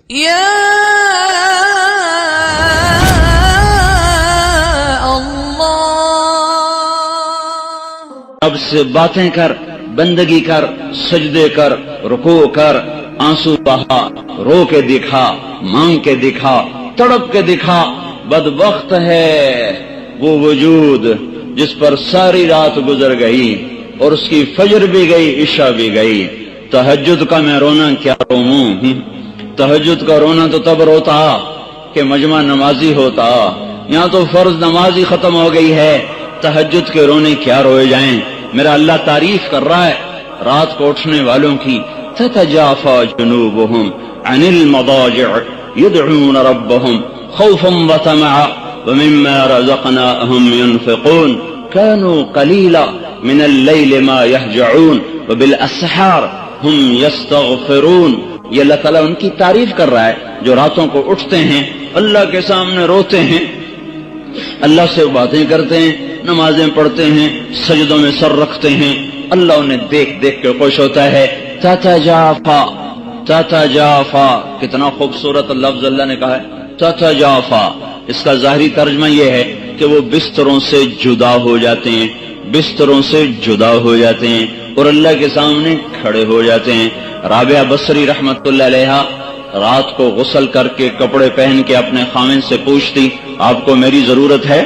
یا اللہ، رب سے باتیں کر، بندگی کر، سجدے کر، رکوع کر، آنسو بہا، رو کے دکھا، مانگ کے دکھا، تڑپ کے دکھا۔ بدبخت ہے وہ وجود جس پر ساری رات گزر گئی اور اس کی فجر بھی گئی، عشاء بھی گئی۔ تہجد کا میں رونا کیا روؤں، تہجد کا رونا تو تب روتا کہ مجمع نمازی ہوتا، یہاں تو فرض نمازی ختم ہو گئی ہے، تہجد کے رونے کیا روئے جائیں۔ میرا اللہ تعریف کر رہا ہے رات کو اٹھنے والوں کی، تتجافى جنوبهم عن المضاجع يدعون ربهم خوفا وطمعا ومما رزقناهم ينفقون كانوا قليلا من الليل ما يهجعون وبالاسحار هم يستغفرون۔ یہ اللہ تعالیٰ ان کی تعریف کر رہا ہے جو راتوں کو اٹھتے ہیں، اللہ کے سامنے روتے ہیں، اللہ سے باتیں کرتے ہیں، نمازیں پڑھتے ہیں، سجدوں میں سر رکھتے ہیں، اللہ انہیں دیکھ دیکھ کے خوش ہوتا ہے۔ تتجافا، تتجافا، کتنا خوبصورت لفظ اللہ نے کہا ہے، تتجافا۔ اس کا ظاہری ترجمہ یہ ہے کہ وہ بستروں سے جدا ہو جاتے ہیں، بستروں سے جدا ہو جاتے ہیں اور اللہ کے سامنے کھڑے ہو جاتے ہیں۔ رابعہ بصری رحمت اللہ علیہا رات کو غسل کر کے کپڑے پہن کے اپنے خامن سے پوچھتی، آپ کو میری ضرورت ہے؟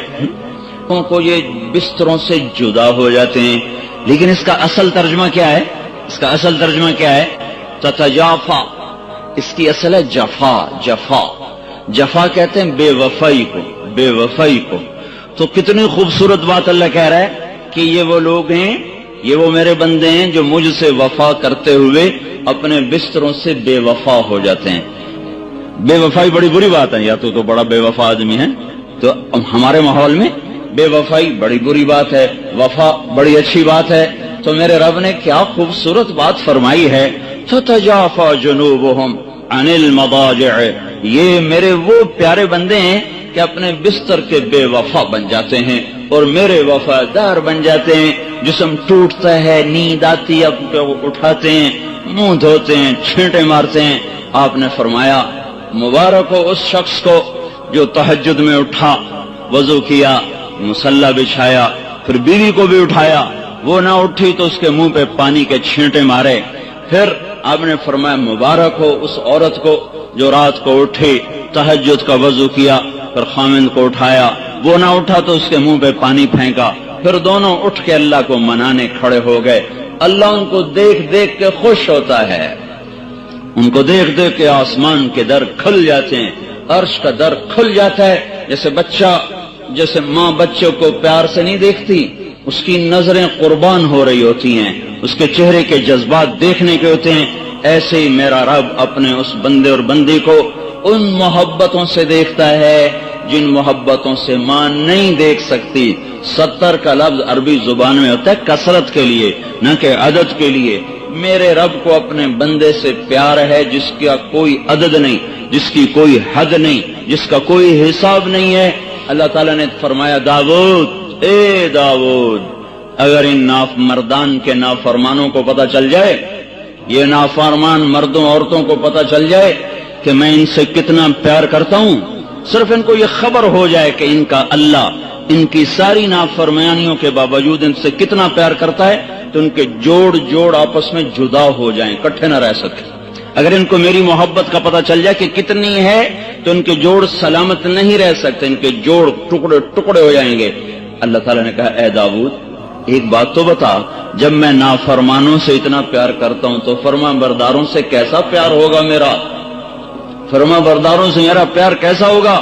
کو یہ بستروں سے جدا ہو جاتے ہیں، لیکن اس کا اصل ترجمہ کیا ہے؟ اس کا اصل ترجمہ کیا ہے؟ تتجافا، اس کی اصل ہے جفا، جفا، جفا کہتے ہیں بے وفائی کو، بے وفائی کو۔ تو کتنی خوبصورت بات اللہ کہہ رہا ہے کہ یہ وہ لوگ ہیں، یہ وہ میرے بندے ہیں جو مجھ سے وفا کرتے ہوئے اپنے بستروں سے بے وفا ہو جاتے ہیں۔ بے وفائی بڑی بری بات ہے، یا تو بڑا بے وفا آدمی ہے، تو ہمارے ماحول میں بے وفائی بڑی بری بات ہے، وفا بڑی اچھی بات ہے۔ تو میرے رب نے کیا خوبصورت بات فرمائی ہے، تتجافى جنوبهم عن المضاجع، یہ میرے وہ پیارے بندے ہیں کہ اپنے بستر کے بے وفا بن جاتے ہیں اور میرے وفادار بن جاتے ہیں۔ جسم ٹوٹتا ہے، نیند آتی ہے، اٹھاتے ہیں، منہ دھوتے ہیں، چھینٹے مارتے ہیں۔ آپ نے فرمایا مبارک ہو اس شخص کو جو تہجد میں اٹھا، وضو کیا، مصلی بچھایا، پھر بیوی کو بھی اٹھایا، وہ نہ اٹھی تو اس کے منہ پہ پانی کے چھینٹے مارے۔ پھر آپ نے فرمایا مبارک ہو اس عورت کو جو رات کو اٹھی، تہجد کا وضو کیا، پھر خامند کو اٹھایا، وہ نہ اٹھا تو اس کے منہ پہ پانی پھینکا، پھر دونوں اٹھ کے اللہ کو منانے کھڑے ہو گئے۔ اللہ ان کو دیکھ دیکھ کے خوش ہوتا ہے، ان کو دیکھ دیکھ کے آسمان کے در کھل جاتے ہیں، عرش کا در کھل جاتا ہے۔ جیسے ماں بچوں کو پیار سے نہیں دیکھتی، اس کی نظریں قربان ہو رہی ہوتی ہیں، اس کے چہرے کے جذبات دیکھنے کے ہوتے ہیں، ایسے ہی میرا رب اپنے اس بندے اور بندی کو ان محبتوں سے دیکھتا ہے جن محبتوں سے ماں نہیں دیکھ سکتی۔ 70 کا لفظ عربی زبان میں ہوتا ہے کثرت کے لیے، نہ کہ عدد کے لیے۔ میرے رب کو اپنے بندے سے پیار ہے جس کا کوئی عدد نہیں، جس کی کوئی حد نہیں، جس کا کوئی حساب نہیں ہے۔ اللہ تعالیٰ نے فرمایا داؤد، اے داؤد، اگر ان مردان کے نافرمانوں کو پتہ چل جائے، یہ نافرمان مردوں عورتوں کو پتہ چل جائے کہ میں ان سے کتنا پیار کرتا ہوں، صرف ان کو یہ خبر ہو جائے کہ ان کا اللہ ان کی ساری نافرمانیوں کے باوجود ان سے کتنا پیار کرتا ہے، تو ان کے جوڑ آپس میں جدا ہو جائیں، اکٹھے نہ رہ سکیں۔ اگر ان کو میری محبت کا پتہ چل جائے کہ کتنی ہے تو ان کے جوڑ سلامت نہیں رہ سکتے، ان کے جوڑ ٹکڑے ٹکڑے ہو جائیں گے۔ اللہ تعالیٰ نے کہا اے داؤد ایک بات تو بتا، جب میں نافرمانوں سے اتنا پیار کرتا ہوں تو فرما برداروں سے کیسا پیار ہوگا میرا، فرما برداروں سے میرا پیار کیسا ہوگا۔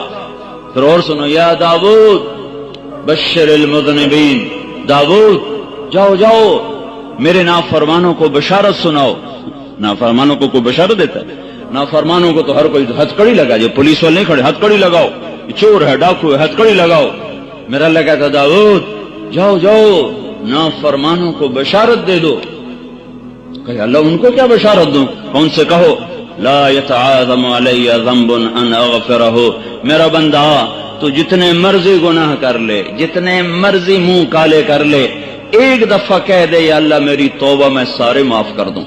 پھر اور سنو، یا داؤد بشر المذنبین، داؤد جاؤ میرے نافرمانوں کو بشارت سناؤ۔ نافرمانوں کو کوئی بشارت دیتا ہے؟ نافرمانوں کو تو ہر کوئی ہتھ کڑی لگا، جو پولیس والے نہیں کھڑے ہتھ کڑی لگاؤ، چور ہے ڈاکو ہے ہتھ کڑی لگاؤ۔ میرا اللہ کہتا داؤد جاؤ نافرمانوں کو بشارت دے دو۔ کہ اللہ ان کو کیا بشارت دوں؟ کون سے کہو لا يتعاظم علی ذنب ان اغفرہ، میرا بندہ تو جتنے مرضی گناہ کر لے، جتنے مرضی منہ کالے کر لے، ایک دفعہ کہہ دے یا اللہ میری توبہ میں سارے معاف کر دوں۔